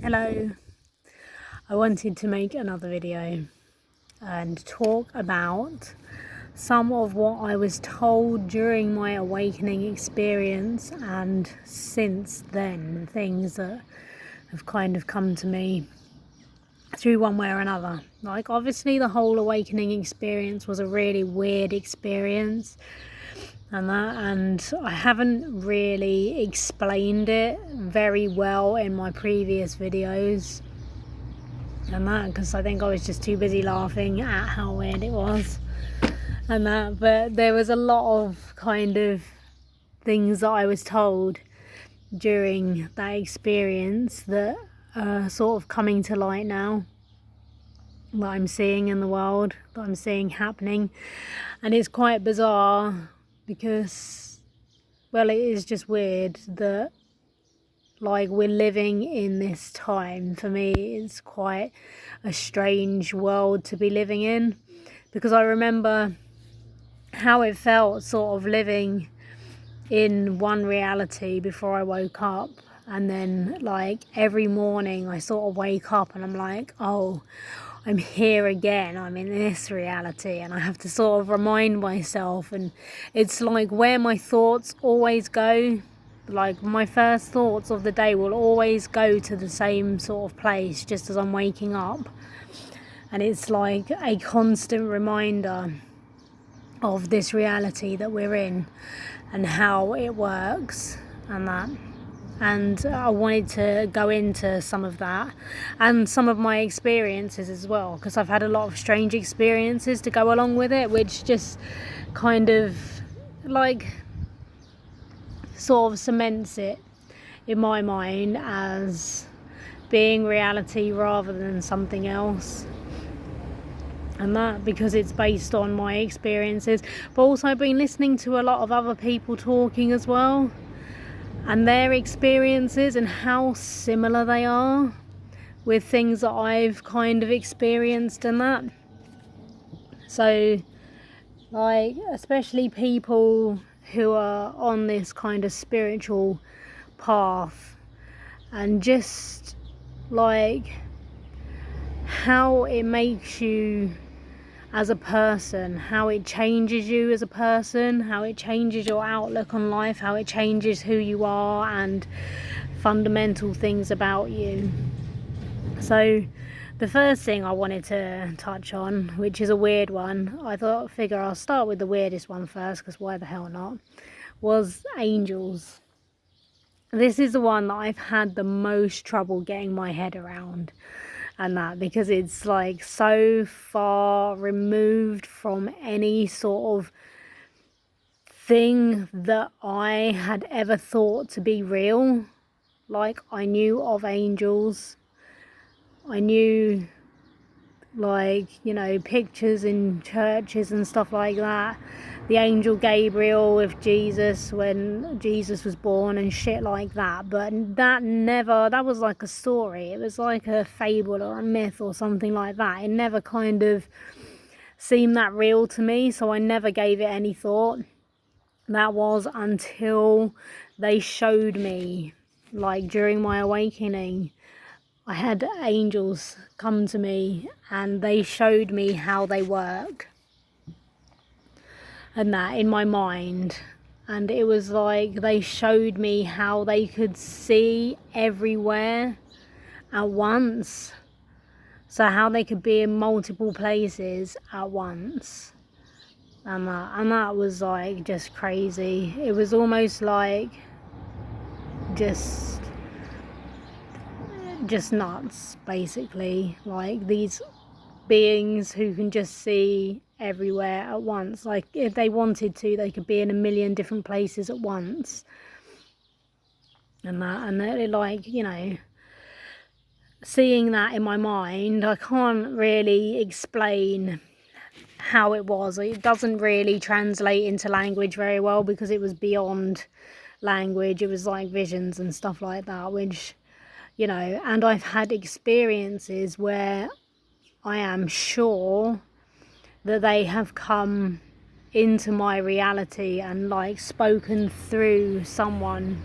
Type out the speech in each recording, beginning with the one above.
Hello, I wanted to make another video and talk about some of what I was told during my awakening experience, and since then things that have kind of come to me through one way or another. Like, obviously the whole awakening experience was a really weird experience, and I haven't really explained it very well in my previous videos, and that because I think I was just too busy laughing at how weird it was, and that. But there was a lot of kind of things that I was told during that experience that are sort of coming to light now, that I'm seeing in the world, that I'm seeing happening. And it's quite bizarre because, well, it is just weird that, like, we're living in this time. For me, it's quite a strange world to be living in, because I remember how it felt sort of living in one reality before I woke up, and then like every morning I sort of wake up and I'm like, oh, I'm here again, I'm in this reality, and I have to sort of remind myself. And it's like where my thoughts always go, like my first thoughts of the day will always go to the same sort of place just as I'm waking up, and it's like a constant reminder of this reality that we're in and how it works and that. And I wanted to go into some of that and some of my experiences as well, because I've had a lot of strange experiences to go along with it, which just kind of like sort of cements it in my mind as being reality rather than something else. And that because it's based on my experiences, but also I've been listening to a lot of other people talking as well, and their experiences and how similar they are with things that I've kind of experienced and that. So, like, especially people who are on this kind of spiritual path, and just like how it makes you as a person, how it changes you as a person, how it changes your outlook on life, how it changes who you are and fundamental things about you. So the first thing I wanted to touch on, which is a weird one, figure I'll start with the weirdest one first, because why the hell not, was angels. This is the one that I've had the most trouble getting my head around, and that because it's like so far removed from any sort of thing that I had ever thought to be real. Like, I knew of angels, I knew, like, you know, pictures in churches and stuff like that, the angel Gabriel with Jesus when Jesus was born and shit like that. But that was like a story, it was like a fable or a myth or something like that. It never kind of seemed that real to me, so I never gave it any thought. That was until they showed me, like during my awakening, I had angels come to me and they showed me how they work and that in my mind. And it was like they showed me how they could see everywhere at once. So how they could be in multiple places at once. And that was like just crazy. It was almost like just nuts, basically. Like these beings who can just see everywhere at once. Like, if they wanted to, they could be in a million different places at once. And it, like, you know, seeing that in my mind, I can't really explain how it was. It doesn't really translate into language very well, because it was beyond language. It was like visions and stuff like that, which, you know, and I've had experiences where I am sure that they have come into my reality and like spoken through someone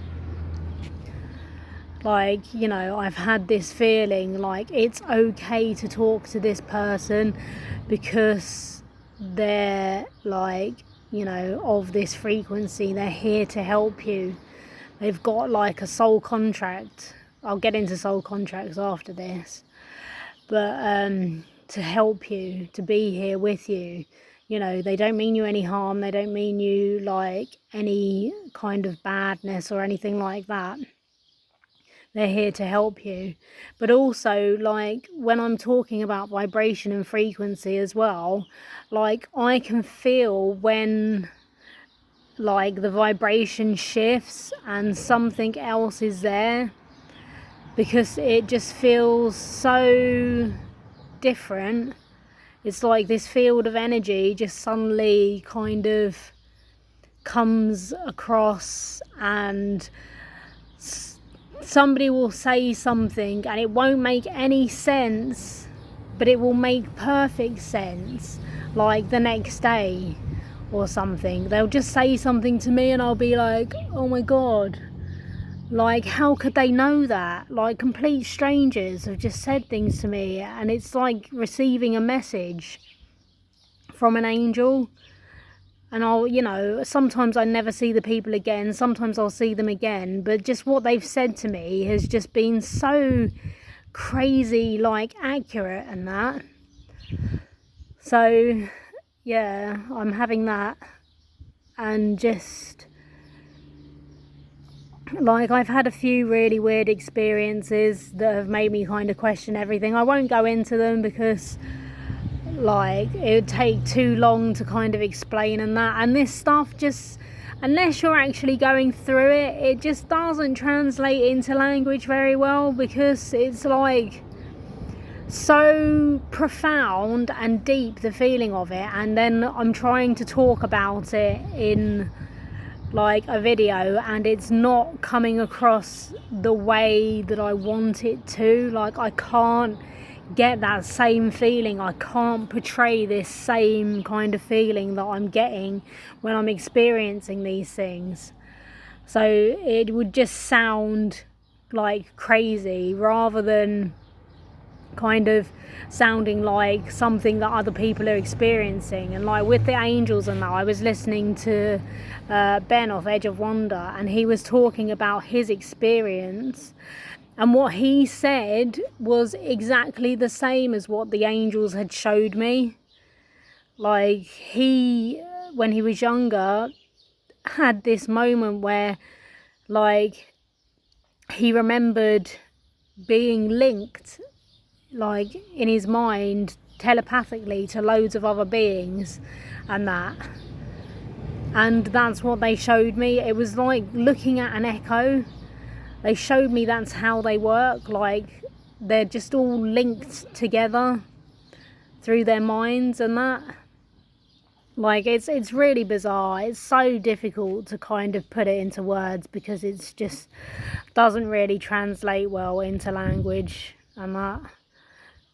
like, you know, I've had this feeling like it's okay to talk to this person because they're like, you know, of this frequency. They're here to help you. They've got like a soul contract. I'll get into soul contracts after this, but to help you, to be here with you. You know, they don't mean you any harm. They don't mean you like any kind of badness or anything like that. They're here to help you. But also, like, when I'm talking about vibration and frequency as well, like, I can feel when like the vibration shifts and something else is there, because it just feels so different. It's like this field of energy just suddenly kind of comes across, and somebody will say something and it won't make any sense, but it will make perfect sense, like the next day or something. They'll just say something to me and I'll be like, oh my god, like, how could they know that? Like, complete strangers have just said things to me, and it's like receiving a message from an angel. And I'll, you know, sometimes I never see the people again, sometimes I'll see them again, but just what they've said to me has just been so crazy, like, accurate and that. So yeah, I'm having that, and just like, I've had a few really weird experiences that have made me kind of question everything. I won't go into them because like it would take too long to kind of explain and that, and this stuff just, unless you're actually going through it, it just doesn't translate into language very well, because it's like so profound and deep, the feeling of it, and then I'm trying to talk about it in like a video and it's not coming across the way that I want it to. Like, I can't get that same feeling, I can't portray this same kind of feeling that I'm getting when I'm experiencing these things. So it would just sound like crazy rather than kind of sounding like something that other people are experiencing. And like with the angels and that, I was listening to Ben off Edge of Wonder, and he was talking about his experience, and what he said was exactly the same as what the angels had showed me. Like, he, when he was younger, had this moment where like he remembered being linked, like in his mind, telepathically to loads of other beings and that. And that's what they showed me. It was like looking at an echo. They showed me that's how they work. Like, they're just all linked together through their minds and that. Like, it's really bizarre. It's so difficult to kind of put it into words because it's just doesn't really translate well into language and that.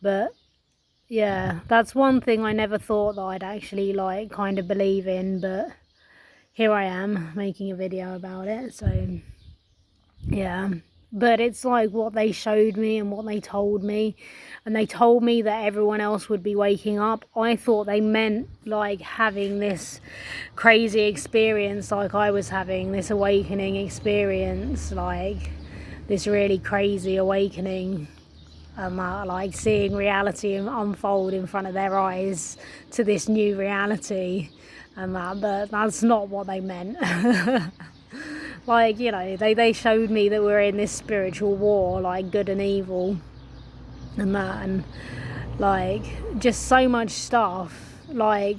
But yeah, that's one thing I never thought that I'd actually like kind of believe in, but here I am making a video about it. So yeah, but it's like what they showed me and what they told me, and they told me that everyone else would be waking up. I thought they meant like having this crazy experience like I was having, this awakening experience, like this really crazy awakening, like seeing reality unfold in front of their eyes to this new reality and that, but that's not what they meant. Like, you know, they showed me that we're in this spiritual war, like good and evil and that, and like just so much stuff. Like,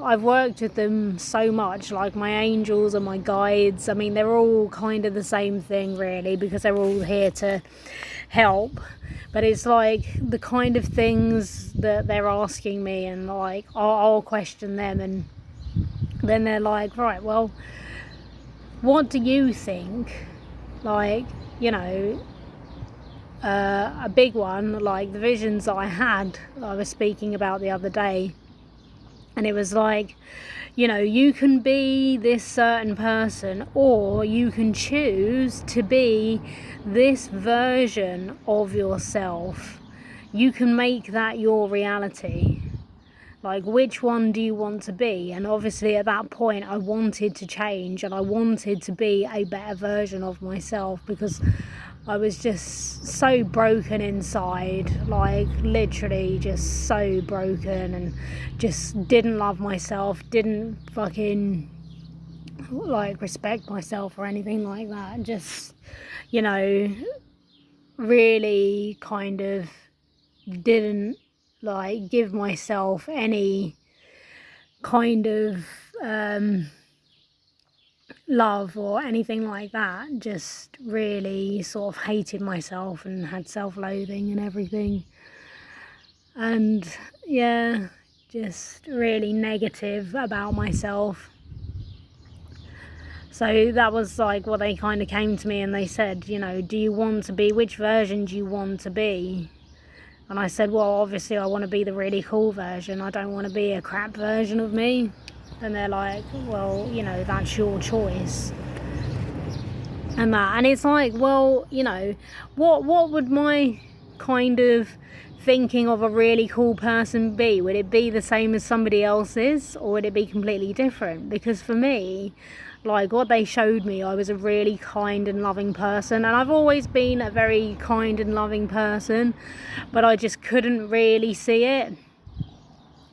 I've worked with them so much, like my angels and my guides. I mean, they're all kind of the same thing really, because they're all here to help. But it's like the kind of things that they're asking me, and like I'll question them, and then they're like, right, well, what do you think? Like, you know, a big one, like the visions that I had, I was speaking about the other day, and it was like, you can be this certain person, or you can choose to be this version of yourself. You can make that your reality. Like, which one do you want to be? And obviously at that point I wanted to change, and I wanted to be a better version of myself, because I was just so broken inside, like literally just so broken, and just didn't love myself, didn't fucking like respect myself or anything like that. Just, really kind of didn't like give myself any kind of love or anything like that. Just really sort of hated myself and had self-loathing and everything, and yeah, just really negative about myself. So that was like what they kind of came to me and they said, do you want to be, which version do you want to be? And I said, well, obviously I want to be the really cool version. I don't want to be a crap version of me. And they're like, well, that's your choice. And it's like, well, what would my kind of thinking of a really cool person be? Would it be the same as somebody else's, or would it be completely different? Because for me, like what they showed me, I was a really kind and loving person, and I've always been a very kind and loving person, but I just couldn't really see it.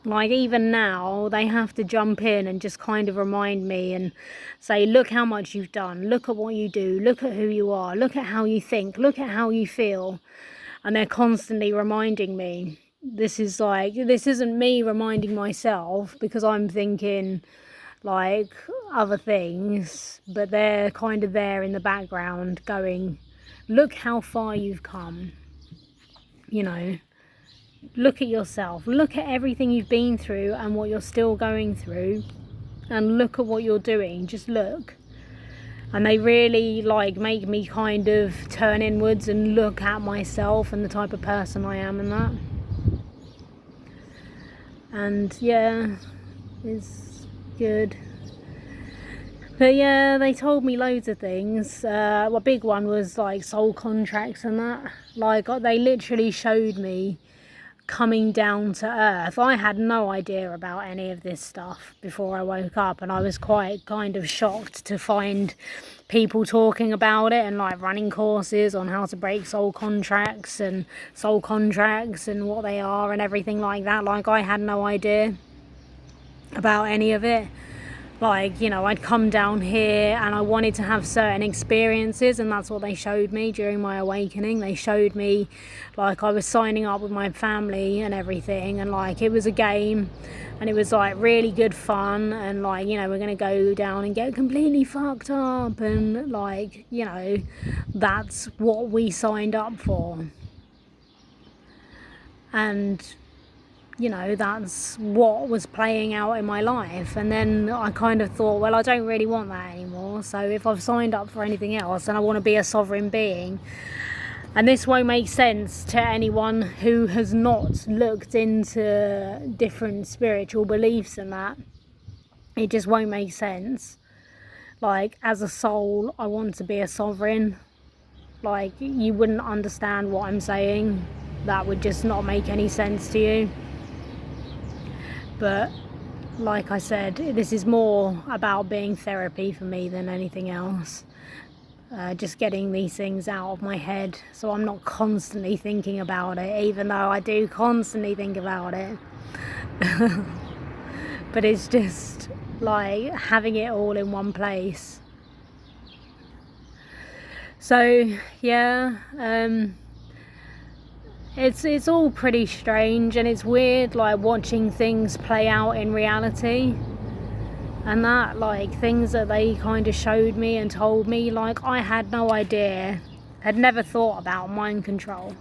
Like even now they have to jump in and just kind of remind me and say, look how much you've done, look at what you do, look at who you are, look at how you think, look at how you feel. And they're constantly reminding me. This isn't me reminding myself, because I'm thinking like other things, but they're kind of there in the background going, look how far you've come, look at yourself, look at everything you've been through and what you're still going through, and look at what you're doing, just look. And they really like make me kind of turn inwards and look at myself and the type of person I am and that. And yeah, it's good. But yeah, they told me loads of things. A big one was like soul contracts and that. Like they literally showed me coming down to earth. I had no idea about any of this stuff before I woke up, and I was quite kind of shocked to find people talking about it and like running courses on how to break soul contracts and what they are and everything like that. Like I had no idea about any of it. Like, I'd come down here and I wanted to have certain experiences, and that's what they showed me during my awakening. They showed me like I was signing up with my family and everything, and like it was a game, and it was like really good fun, and like, we're gonna go down and get completely fucked up, and like, that's what we signed up for. And that's what was playing out in my life. And then I kind of thought, well, I don't really want that anymore. So if I've signed up for anything else, then I want to be a sovereign being. And this won't make sense to anyone who has not looked into different spiritual beliefs and that. It just won't make sense. Like, as a soul, I want to be a sovereign. Like, you wouldn't understand what I'm saying. That would just not make any sense to you. But like I said, this is more about being therapy for me than anything else. Just getting these things out of my head, so I'm not constantly thinking about it, even though I do constantly think about it. But it's just like having it all in one place. So yeah, it's all pretty strange, and it's weird like watching things play out in reality, and that like things that they kind of showed me and told me, like I had no idea, had never thought about mind control.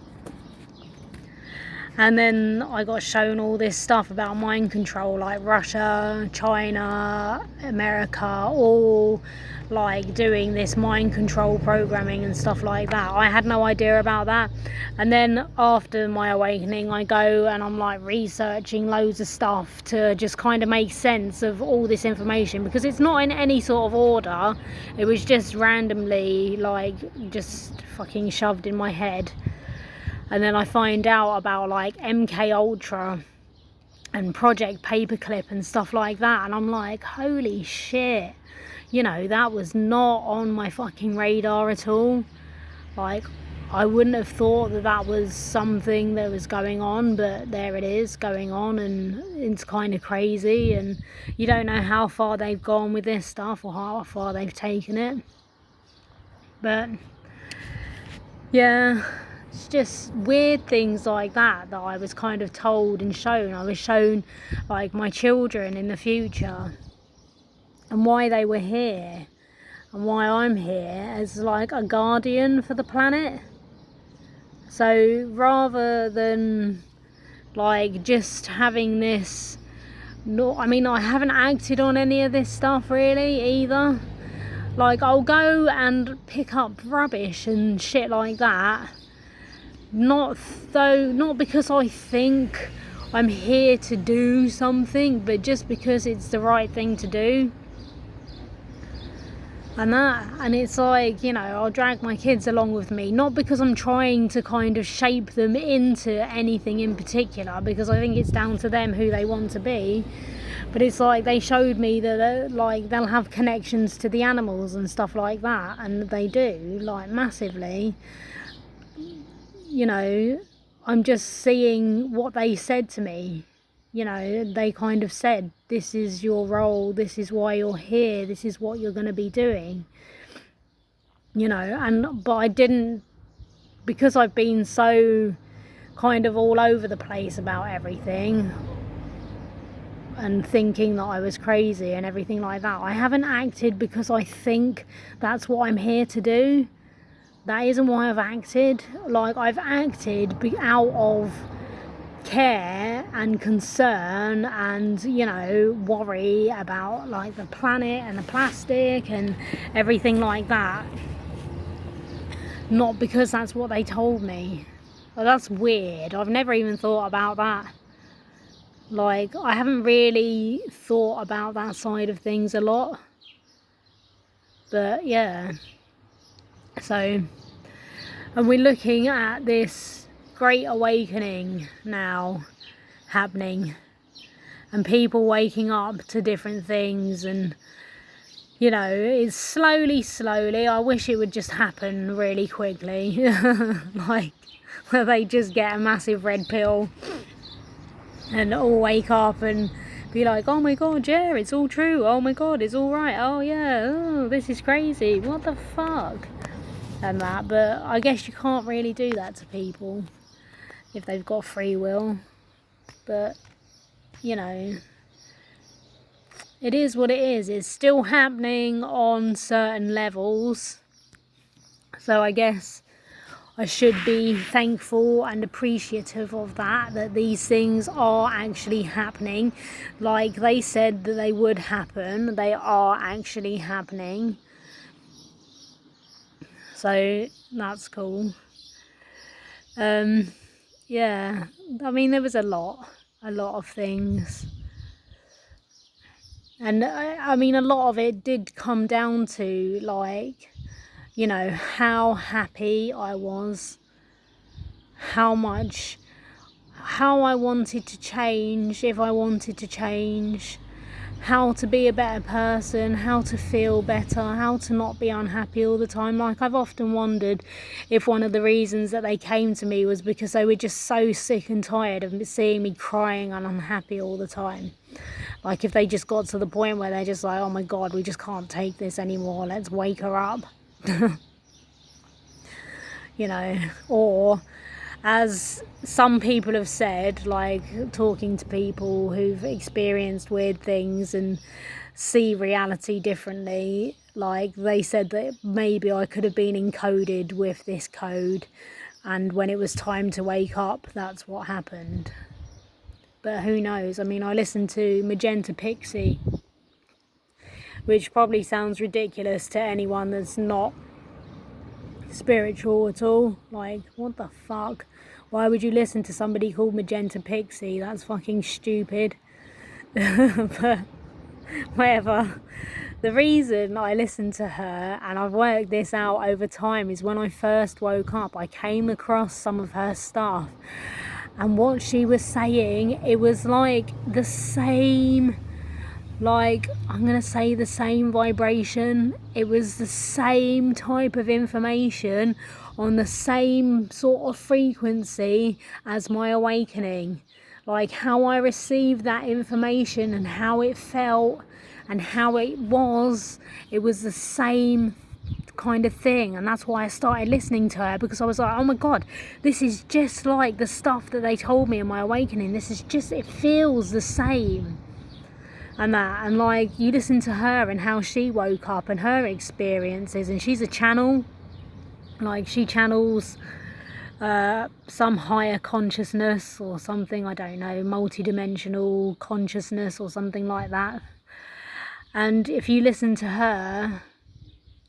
And then I got shown all this stuff about mind control, like Russia, China, America, all like doing this mind control programming and stuff like that. I had no idea about that. And then after my awakening, I go and I'm like researching loads of stuff to just kind of make sense of all this information, because it's not in any sort of order. It was just randomly like just fucking shoved in my head. And then I find out about like MK Ultra and Project Paperclip and stuff like that, and I'm like, holy shit, you know, that was not on my fucking radar at all. Like, I wouldn't have thought that that was something that was going on, but there it is going on, and it's kind of crazy, and you don't know how far they've gone with this stuff or how far they've taken it. But yeah, it's just weird things like that I was kind of told and shown. I was shown like my children in the future and why they were here and why I'm here as like a guardian for the planet. So rather than like just having this, I mean, I haven't acted on any of this stuff really either. Like, I'll go and pick up rubbish and shit like that, not because I think I'm here to do something, but just because it's the right thing to do. And it's like, you know, I'll drag my kids along with me, not because I'm trying to kind of shape them into anything in particular, because I think it's down to them who they want to be. But it's like they showed me that like they'll have connections to the animals and stuff like that, and they do, like, massively. You know, I'm just seeing what they said to me. You know, they kind of said, this is your role, this is why you're here, this is what you're going to be doing. You know, but I didn't, because I've been so kind of all over the place about everything and thinking that I was crazy and everything like that, I haven't acted because I think that's what I'm here to do. That isn't why I've acted. Like, I've acted out of care and concern and, you know, worry about like the planet and the plastic and everything like that, not because that's what they told me. Well, that's weird. I've never even thought about that. Like, I haven't really thought about that side of things a lot, but yeah. So, and we're looking at this great awakening now happening, and people waking up to different things, and, you know, it's slowly, I wish it would just happen really quickly. Like, where they just get a massive red pill and all wake up and be like, oh my god, yeah, it's all true, oh my god, it's all right, oh yeah, oh, this is crazy, what the fuck, and that. But I guess you can't really do that to people if they've got free will. But, you know, it is what it is. It's still happening on certain levels, so I guess I should be thankful and appreciative of that these things are actually happening. Like they said that they would happen, they are actually happening. So that's cool. Yeah, I mean, there was a lot of things. And I mean, a lot of it did come down to, like, you know, how happy I was, how I wanted to change, if I wanted to change, how to be a better person, how to feel better, how to not be unhappy all the time. Like, I've often wondered if one of the reasons that they came to me was because they were just so sick and tired of seeing me crying and unhappy all the time. Like, if they just got to the point where they're just like, oh my god, we just can't take this anymore, let's wake her up. You know, or as some people have said, like talking to people who've experienced weird things and see reality differently, like they said that maybe I could have been encoded with this code, and when it was time to wake up, that's what happened. But who knows? I mean, I listened to Magenta Pixie, which probably sounds ridiculous to anyone that's not spiritual at all. Like, what the fuck? Why would you listen to somebody called Magenta Pixie? That's fucking stupid. But whatever. The reason I listened to her, and I've worked this out over time, is when I first woke up, I came across some of her stuff, and what she was saying, it was like the same, like, I'm gonna say the same vibration. It was the same type of information on the same sort of frequency as my awakening. Like, how I received that information and how it felt and how it was the same kind of thing. And that's why I started listening to her, because I was like, oh my god, this is just like the stuff that they told me in my awakening. This is just, it feels the same. And that, and like, you listen to her and how she woke up and her experiences, and she's a channel. Like, she channels some higher consciousness or something, I don't know, multi-dimensional consciousness or something like that. And if you listen to her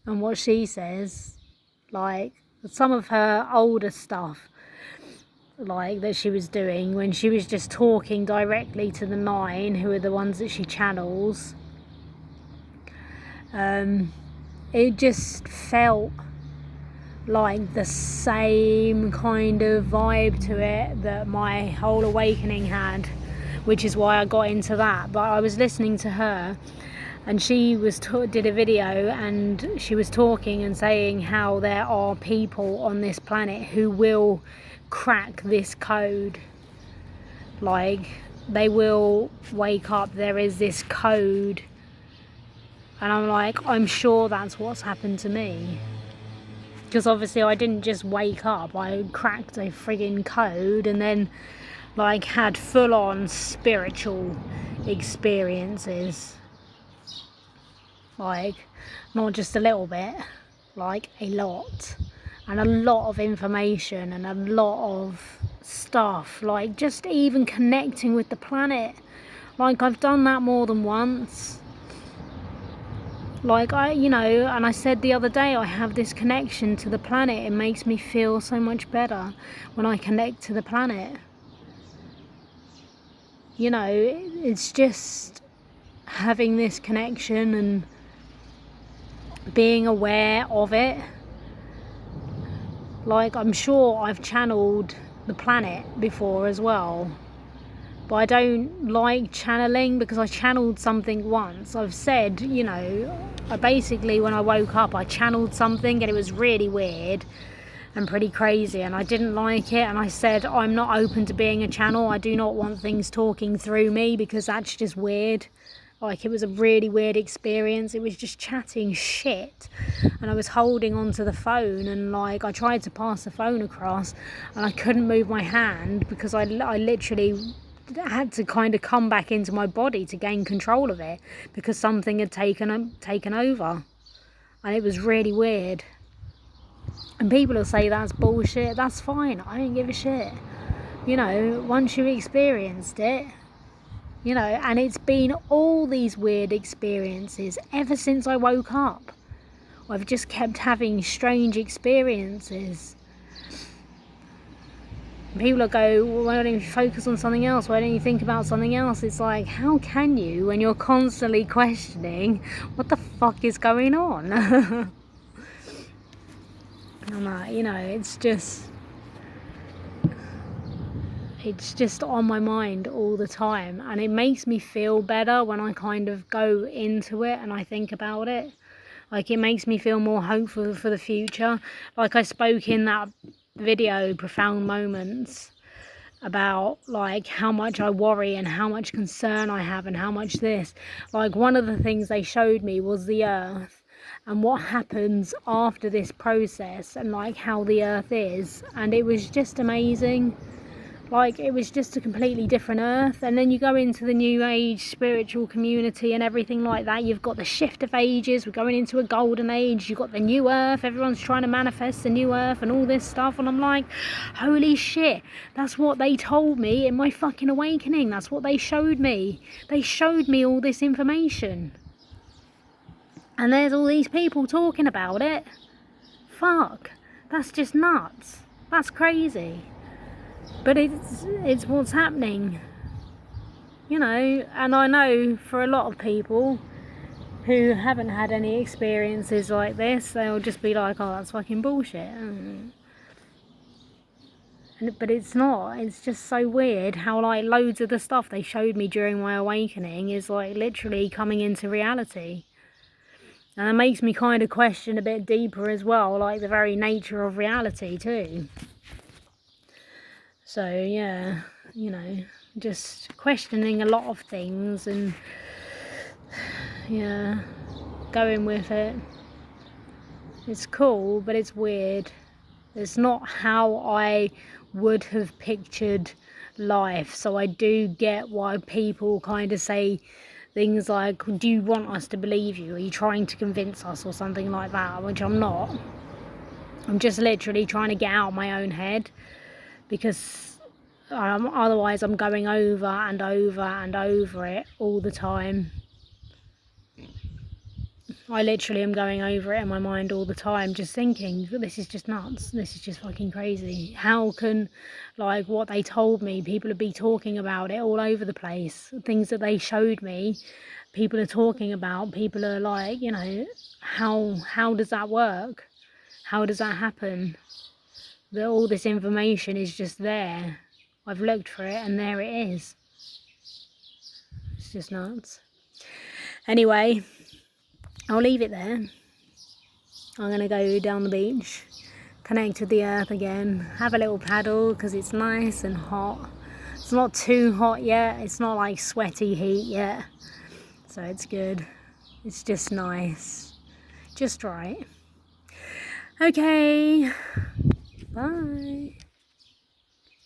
and what she says, like some of her older stuff, like that she was doing when she was just talking directly to the 9, who are the ones that she channels, it just felt like the same kind of vibe to it that my whole awakening had, which is why I got into that. But I was listening to her, and she was did a video, and she was talking and saying how there are people on this planet who will crack this code. Like, they will wake up, there is this code, and I'm like, I'm sure that's what's happened to me. Because obviously I didn't just wake up, I cracked a friggin' code and then like had full-on spiritual experiences. Like, not just a little bit, like a lot. And a lot of information and a lot of stuff. Like, just even connecting with the planet. Like, I've done that more than once. Like, and I said the other day, I have this connection to the planet. It makes me feel so much better when I connect to the planet. It's just having this connection and being aware of it. Like, I'm sure I've channeled the planet before as well. But I don't like channeling, because I channeled something once. I've said, I basically, when I woke up, I channeled something and it was really weird and pretty crazy, and I didn't like it. And I said, I'm not open to being a channel. I do not want things talking through me, because that's just weird. Like, it was a really weird experience. It was just chatting shit. And I was holding onto the phone, and like, I tried to pass the phone across and I couldn't move my hand, because I literally had to kind of come back into my body to gain control of it, because something had taken over, and it was really weird. And people will say that's bullshit. That's fine, I don't give a shit. Once you experienced it, and it's been all these weird experiences ever since I woke up. I've just kept having strange experiences. People will go, well, why don't you focus on something else? Why don't you think about something else? It's like, how can you when you're constantly questioning what the fuck is going on? I'm like, it's just on my mind all the time, and it makes me feel better when I kind of go into it and I think about it. Like, it makes me feel more hopeful for the future. Like, I spoke in that video, Profound Moments, about like how much I worry and how much concern I have and how much this. Like, one of the things they showed me was the earth and what happens after this process, and like how the earth is, and it was just amazing. Like, it was just a completely different earth. And then you go into the new age spiritual community and everything like that. You've got the shift of ages. We're going into a golden age. You've got the new earth. Everyone's trying to manifest the new earth and all this stuff. And I'm like, holy shit. That's what they told me in my fucking awakening. That's what they showed me. They showed me all this information. And there's all these people talking about it. Fuck. That's just nuts. That's crazy. But it's what's happening, you know. And I know for a lot of people who haven't had any experiences like this, they'll just be like, oh, that's fucking bullshit. But it's not. It's just so weird how, like, loads of the stuff they showed me during my awakening is, like, literally coming into reality. And it makes me kind of question a bit deeper as well, like the very nature of reality too. So yeah, you know, just questioning a lot of things and yeah, going with it. It's cool, but it's weird. It's not how I would have pictured life. So I do get why people kind of say things like, do you want us to believe you? Are you trying to convince us or something like that? Which I'm not. I'm just literally trying to get out of my own head, because otherwise I'm going over and over and over it all the time. I literally am going over it in my mind all the time, just thinking, this is just nuts. This is just fucking crazy. How can, like, what they told me, people would be talking about it all over the place. Things that they showed me, people are talking about. People are like, you know, how does that work? How does that happen? That all this information is just there. I've looked for it and there it is. It's just nuts. Anyway, I'll leave it there. I'm going to go down the beach, connect with the earth again, have a little paddle because it's nice and hot. It's not too hot yet. It's not like sweaty heat yet. So it's good. It's just nice. Just right. Okay. Bye.